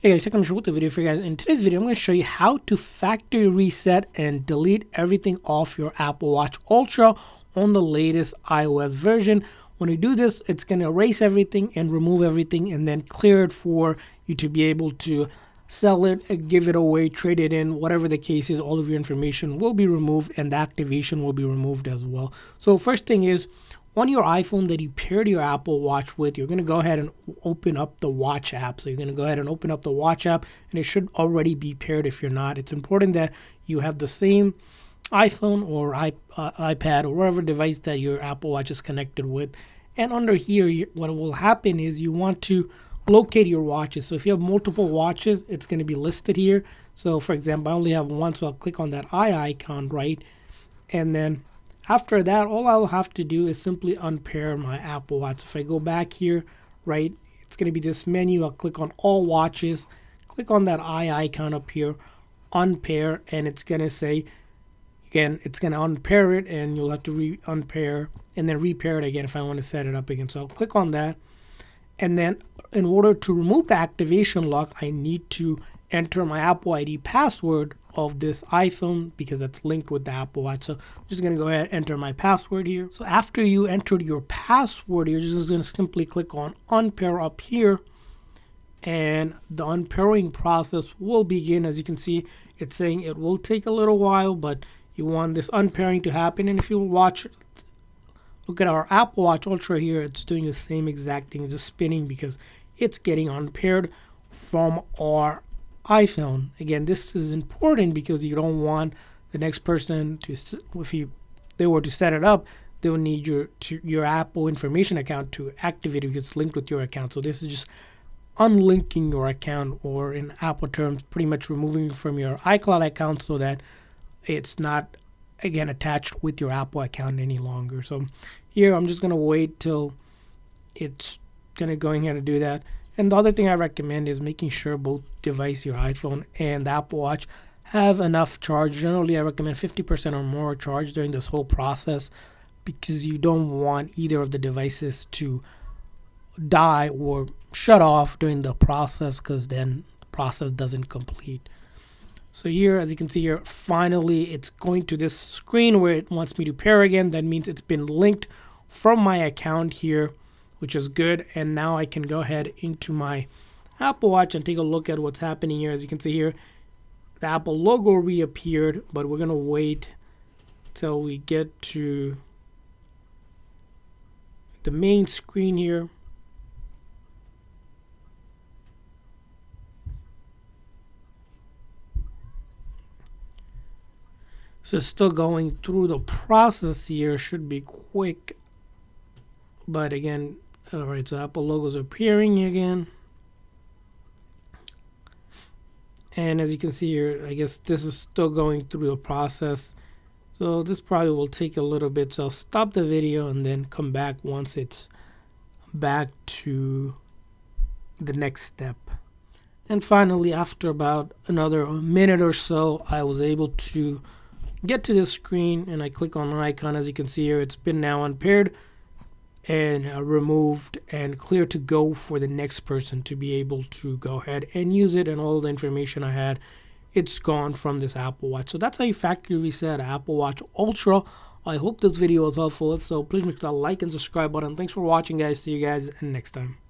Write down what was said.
Hey guys, welcome to the video for you guys. In today's video, I'm going to show you how to factory reset and delete everything off your Apple Watch Ultra on the latest iOS version. When you do this, it's going to erase everything and remove everything and then clear it for you to be able to sell it, give it away, trade it in, whatever the case is. All of your information will be removed and the activation will be removed as well. So first thing is, on your iPhone that you paired your Apple Watch with, you're going to go ahead and open up the Watch app. So you're going to go ahead and open up the Watch app, and it should already be paired if you're not. It's important that you have the same iPhone or iPad or whatever device that your Apple Watch is connected with. And under here, what will happen is you want to locate your watches. So if you have multiple watches, it's going to be listed here. So for example, I only have one, so I'll click on that eye icon, right? And then after that, all I'll have to do is simply unpair my Apple Watch. So if I go back here, right, it's going to be this menu. I'll click on all watches, click on that eye icon up here, unpair, and it's going to say, again, it's going to unpair it, and you'll have to unpair and then repair it again if I want to set it up again. So I'll click on that. And then in order to remove the activation lock, I need to enter my Apple ID password of this iPhone because that's linked with the Apple Watch. So I'm just going to go ahead and enter my password here. So after you entered your password, you're just going to simply click on unpair up here, and the unpairing process will begin. As you can see, it's saying it will take a little while, but you want this unpairing to happen. And if you look at our Apple Watch Ultra here, it's doing the same exact thing, just spinning because it's getting unpaired from our iPhone. Again, this is important because you don't want the next person to, if they were to set it up, they will need your Apple information account to activate it because it's linked with your account. So this is just unlinking your account, or in Apple terms, pretty much removing it from your iCloud account so that it's not, again, attached with your Apple account any longer. So here I'm just going to wait till it's going to go ahead and do that. And the other thing I recommend is making sure both device, your iPhone and the Apple Watch, have enough charge. Generally, I recommend 50% or more charge during this whole process because you don't want either of the devices to die or shut off during the process, because then the process doesn't complete. So here, as you can see here, finally it's going to this screen where it wants me to pair again. That means it's been linked from my account here, which is good. And now I can go ahead into my Apple Watch and take a look at what's happening here. As you can see here, the Apple logo reappeared, but we're going to wait till we get to the main screen here. So it's still going through the process here. Should be quick. But again, all right, so Apple logos are appearing again. And as you can see here, I guess this is still going through the process. So this probably will take a little bit. So I'll stop the video and then come back once it's back to the next step. And finally, after about another minute or so, I was able to get to this screen, and I click on the icon. As you can see here, it's been now unpaired and removed and clear to go for the next person to be able to go ahead and use it. And all the information I had, it's gone from this Apple Watch. So that's how you factory reset Apple Watch Ultra. I hope this video was helpful. So please make sure to like and subscribe button. Thanks for watching, guys. See you guys next time.